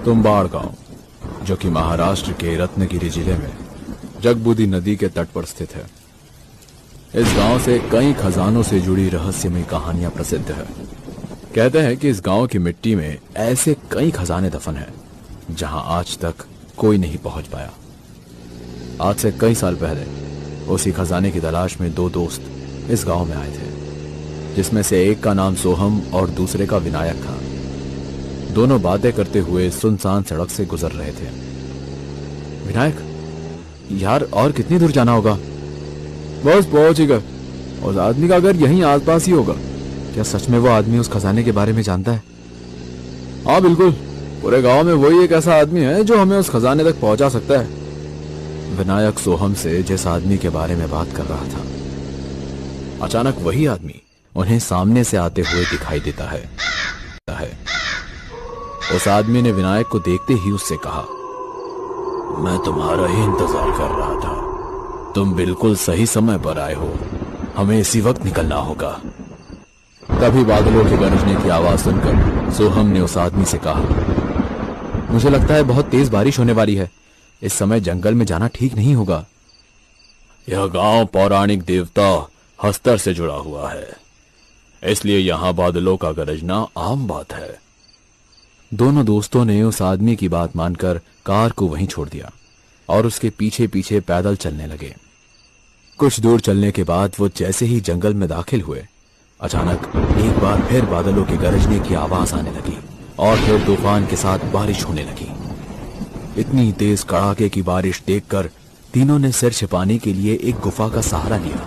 तुम्बाड़ गांव, जो कि महाराष्ट्र के रत्नगिरी जिले में जगबुदी नदी के तट पर स्थित है। इस गांव से कई खजानों से जुड़ी रहस्यमय कहानियां प्रसिद्ध है। कहते हैं कि इस गांव की मिट्टी में ऐसे कई खजाने दफन हैं जहां आज तक कोई नहीं पहुंच पाया। आज से कई साल पहले उसी खजाने की तलाश में दो दोस्त इस गांव में आए थे, जिसमें से एक का नाम सोहम और दूसरे का विनायक था। दोनों बातें करते हुए सुनसान सड़क से गुजर रहे थे। विनायक, यार और कितनी दूर जाना होगा? बस पहुंच ही गए। उस आदमी का घर यहीं आसपास ही होगा। क्या सच में वो आदमी उस खजाने के बारे में जानता है? हाँ बिल्कुल, पूरे गांव में वही एक ऐसा आदमी है जो हमें उस खजाने तक पहुंचा सकता है। विनायक सोहम से जिस आदमी के बारे में बात कर रहा था, अचानक वही आदमी उन्हें सामने से आते हुए दिखाई देता है। उस आदमी ने विनायक को देखते ही उससे कहा, मैं तुम्हारा ही इंतजार कर रहा था। तुम बिल्कुल सही समय पर आए हो। हमें इसी वक्त निकलना होगा। तभी बादलों के गरजने की आवाज सुनकर सोहम ने उस आदमी से कहा, मुझे लगता है बहुत तेज बारिश होने वाली है। इस समय जंगल में जाना ठीक नहीं होगा। यह गांव पौराणिक देवता हस्तर से जुड़ा हुआ है, इसलिए यहां बादलों का गरजना आम बात है। दोनों दोस्तों ने उस आदमी की बात मानकर कार को वहीं छोड़ दिया और उसके पीछे पीछे पैदल चलने लगे। कुछ दूर चलने के बाद वो जैसे ही जंगल में दाखिल हुए, अचानक एक बार फिर बादलों के गरजने की आवाज आने लगी और फिर तूफान के साथ बारिश होने लगी। इतनी तेज कड़ाके की बारिश देखकर तीनों ने सिर छिपाने के लिए एक गुफा का सहारा लिया।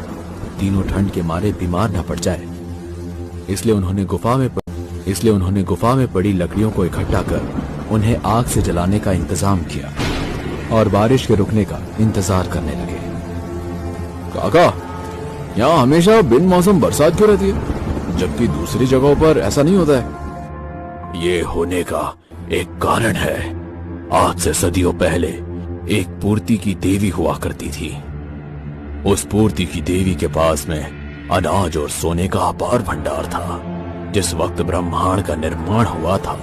तीनों ठंड के मारे बीमार न पड़ जाए, इसलिए उन्होंने गुफा में पड़ी लकड़ियों को इकट्ठा कर उन्हें आग से जलाने का इंतजाम किया और बारिश के रुकने का इंतजार करने लगे। काका, यहाँ हमेशा बिन मौसम बरसात क्यों रहती है, जबकि दूसरी जगहों पर ऐसा नहीं होता है? ये होने का एक कारण है। आज से सदियों पहले एक पूर्ति की देवी हुआ करती थी। उस पूर्ति की देवी के पास में अनाज और सोने का अपार भंडार था। जिस वक्त ब्रह्मांड का निर्माण हुआ था,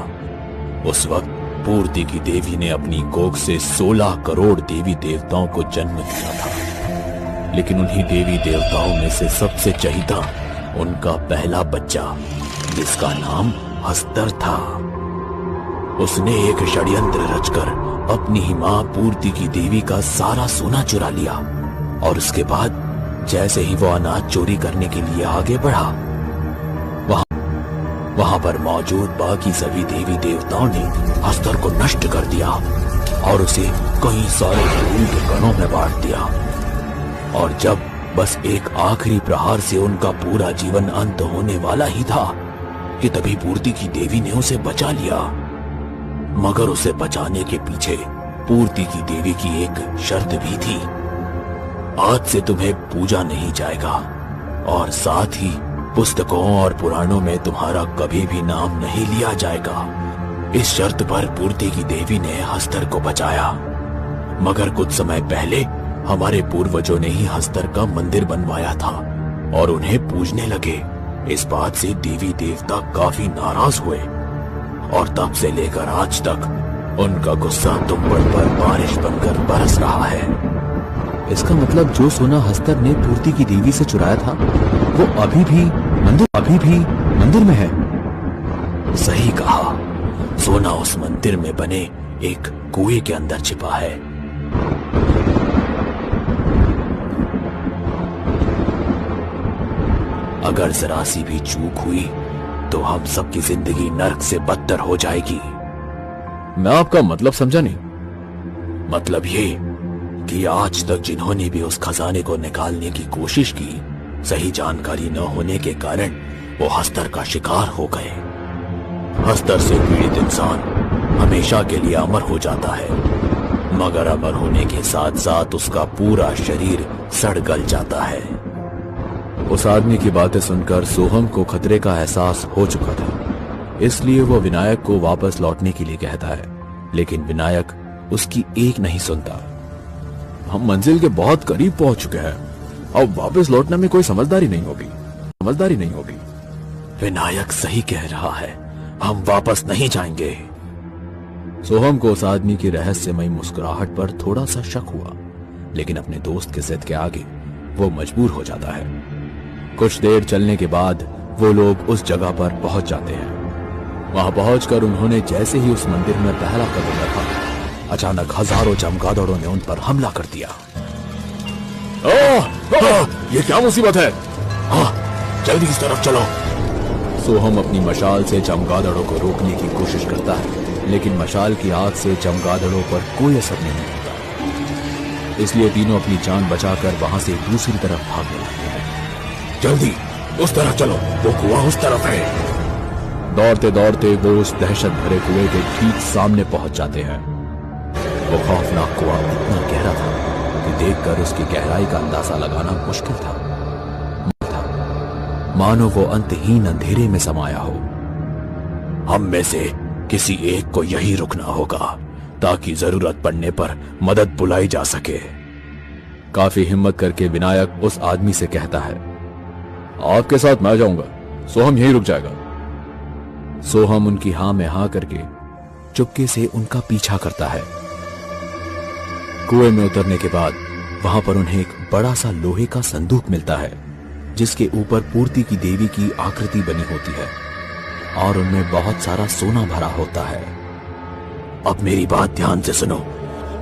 उस वक्त पूर्ति की देवी ने अपनी कोख से 16 करोड़ देवी देवताओं को जन्म दिया था। लेकिन उन्हीं देवी देवताओं में से सबसे चहीता उनका पहला बच्चा, जिसका नाम हस्तर था। उसने एक षड्यंत्र रचकर अपनी ही मां पूर्ति की देवी का सारा सोना चुरा लिया और उसके बाद जैसे ही वो अनाज चोरी करने के लिए आगे बढ़ा, वहां पर मौजूद बाकी सभी देवी देवताओं ने हस्तर को नष्ट कर दिया और उसे कई सारे धूल के कणों में बांट दिया। और जब बस एक आखिरी प्रहार से उनका पूरा जीवन अंत होने वाला ही था कि तभी पूर्ति की देवी ने उसे बचा लिया। मगर उसे बचाने के पीछे पूर्ति की देवी की एक शर्त भी थी। आज से तुम्हें पूजा नहीं जाएगा और साथ ही पुस्तकों और पुराणों में तुम्हारा कभी भी नाम नहीं लिया जाएगा। इस शर्त पर पूर्ति की देवी ने हस्तर को बचाया। मगर कुछ समय पहले हमारे पूर्वजों ने ही हस्तर का मंदिर बनवाया था और उन्हें पूजने लगे। इस बात से देवी देवता काफी नाराज हुए और तब से लेकर आज तक उनका गुस्सा तुम्बाड़ पर बारिश बनकर बरस रहा है। इसका मतलब जो सोना हस्तर ने पूर्ति की देवी से चुराया था, वो अभी भी मंदिर में है। सही कहा, सोना उस मंदिर में बने एक कुएं के अंदर छिपा है। अगर जरा सी भी चूक हुई तो हम सबकी जिंदगी नर्क से बदतर हो जाएगी। मैं आपका मतलब समझा नहीं। मतलब ये कि आज तक जिन्होंने भी उस खजाने को निकालने की कोशिश की, सही जानकारी न होने के कारण वो हस्तर का शिकार हो गए। हस्तर से पीड़ित इंसान हमेशा के लिए अमर हो जाता है, मगर अमर होने के साथ साथ उसका पूरा शरीर सड़ गल जाता है। उस आदमी की बातें सुनकर सोहम को खतरे का एहसास हो चुका था, इसलिए वो विनायक को वापस लौटने के लिए कहता है, लेकिन विनायक उसकी एक नहीं सुनता। हम मंजिल के बहुत करीब पहुंच चुके हैं, अब वापस लौटने में कोई समझदारी नहीं होगी। विनायक सही कह रहा है, हम वापस नहीं जाएंगे। सोहम को उस आदमी की रहस्यमयी मुस्कुराहट पर थोड़ा सा शक हुआ, लेकिन अपने दोस्त के जिद के आगे वो मजबूर हो जाता है। कुछ देर चलने के बाद वो लोग उस जगह पर पहुंच जाते हैं। वहां पहुंचकर उन्होंने जैसे ही उस मंदिर में पहला कदम रखा, अचानक हजारों चमगादड़ों ने उन पर हमला कर दिया। ये क्या मुसीबत है? जल्दी इस तरफ चलो। सोहम अपनी मशाल से चमगादड़ों को रोकने की कोशिश करता है, लेकिन मशाल की आग से चमगादड़ों पर कोई असर नहीं होता। इसलिए तीनों अपनी जान बचाकर वहां से दूसरी तरफ भागने लगते हैं। जल्दी उस तरफ चलो, वो कुआं उस तरफ है। दौड़ते दौड़ते वो उस दहशत भरे कुएं के ठीक सामने पहुंच जाते हैं। वो खौफनाक कुआं इतना गहरा था कि देखकर उसकी गहराई का अंदाजा लगाना मुश्किल था। मानो वो अंतहीन अंधेरे में समाया हो। हम में से किसी एक को यही रुकना होगा ताकि जरूरत पड़ने पर मदद बुलाई जा सके। काफी हिम्मत करके विनायक उस आदमी से कहता है, आपके साथ मैं जाऊंगा, सोहम यहीं रुक जाएगा। सोहम उनकी हां में हां करके चुपके से उनका पीछा करता है। कुएं में उतरने के बाद वहां पर उन्हें एक बड़ा सा लोहे का संदूक मिलता है, जिसके ऊपर पूर्ति की देवी की आकृति बनी होती है और उनमें बहुत सारा सोना भरा होता है। अब मेरी बात ध्यान से सुनो,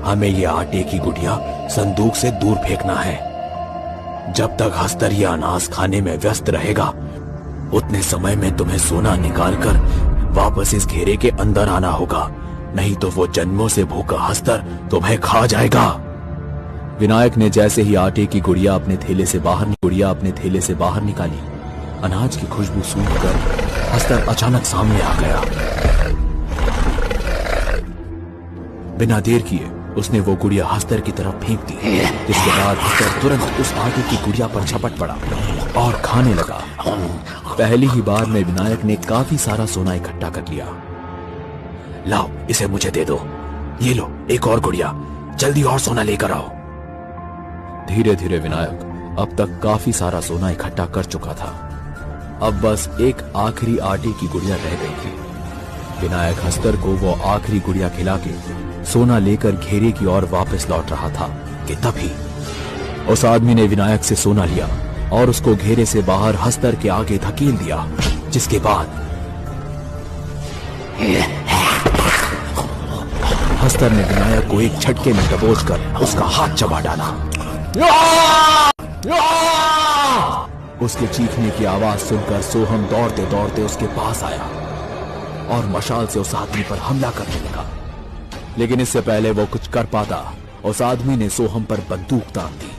हमें यह आटे की गुठिया संदूक से दूर फेंकना है। जब तक हस्तर यह अनाज खाने में व्यस्त रहेगा, उतने समय में तुम्हें सोना निकालकर वापस इस घेरे के अंदर आना होगा, नहीं तो वो जन्मों से भूखा हस्तर तुम्हें खा जाएगा। विनायक ने जैसे ही आटे की गुड़िया अपने थैले से बाहर निकाली, अनाज की खुशबू सूंघकर हस्तर अचानक सामने आ गया। बिना देर किए उसने वो गुड़िया हस्तर की तरफ फेंक दी, जिसके बाद हस्तर तुरंत उस आटे की गुड़िया पर झपट पड़ा और खाने लगा। पहली ही बार में विनायक ने काफी सारा सोना इकट्ठा कर लिया। लाओ, इसे मुझे दे दो। ये लो एक और गुड़िया, जल्दी और सोना लेकर आओ। धीरे धीरे विनायक अब तक काफी सारा सोना इकट्ठा कर चुका था। अब बस एक आखिरी आटे की गुड़िया रह गई थी। विनायक हस्तर को वो आखिरी गुड़िया खिला के सोना लेकर घेरे की ओर वापस लौट रहा था कि तभी उस आदमी ने विनायक से सोना लिया और उसको घेरे से बाहर हस्तर के आगे धकेल दिया, जिसके बाद हस्तर ने विनायक को एक झटके में दबोचकर उसका हाथ चबा डाला। उसके चीखने की आवाज सुनकर सोहम दौड़ते दौड़ते उसके पास आया और मशाल से उस आदमी पर हमला करने लगा। लेकिन इससे पहले वो कुछ कर पाता, उस आदमी ने सोहम पर बंदूक तान दी।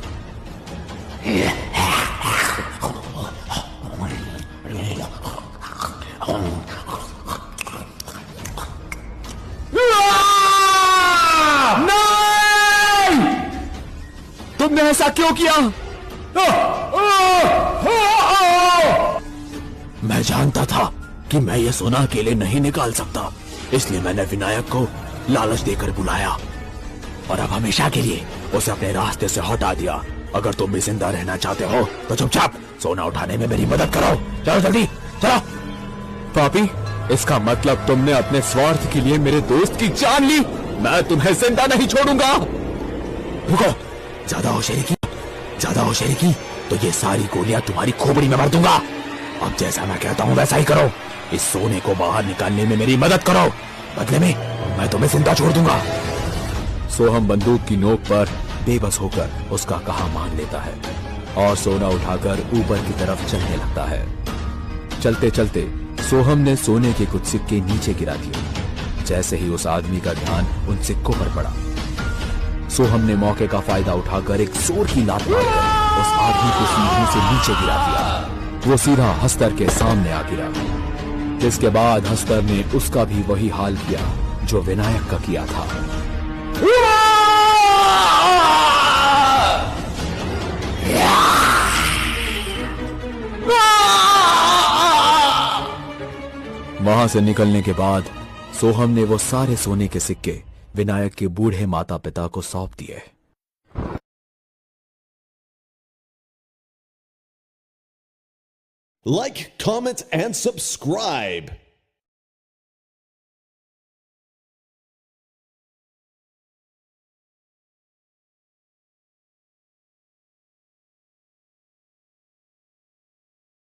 नहीं! तुमने ऐसा क्यों किया? मैं जानता था कि मैं ये सोना अकेले नहीं निकाल सकता, इसलिए मैंने विनायक को लालच देकर बुलाया और अब हमेशा के लिए उसे अपने रास्ते से हटा दिया। अगर तुम भी जिंदा रहना चाहते हो तो चुपचाप सोना उठाने में मेरी मदद करो। चलो जल्दी चलो। पापी, इसका मतलब तुमने अपने स्वार्थ के लिए मेरे दोस्त की जान ली। मैं तुम्हें जिंदा नहीं छोड़ूंगा। रुको, ज्यादा होशियारी की तो ये सारी गोलियां तुम्हारी खोपड़ी में भर दूंगा। अब जैसा मैं कहता हूँ वैसा ही करो। इस सोने को बाहर निकालने में मेरी मदद करो, बदले में मैं तुम्हें जिंदा छोड़ दूंगा। सोहम बंदूक की नोक पर बेबस होकर उसका कहा मान लेता है और सोना उठाकर ऊपर की तरफ चलने लगता है। चलते चलते सोहम ने सोने के कुछ सिक्के नीचे गिरा दिए। जैसे ही उस आदमी का ध्यान उन सिक्कों पर पड़ा, सोहम ने मौके का फायदा उठाकर एक जोर की लात मारकर उस आदमी को सीढ़ी से नीचे गिरा दिया। वो सीधा हस्तर के सामने आ गिरा, जिसके बाद हस्तर ने उसका भी वही हाल किया जो विनायक का किया था। वहां से निकलने के बाद सोहम ने वो सारे सोने के सिक्के विनायक के बूढ़े माता पिता को सौंप दिए। Like, comment, and subscribe.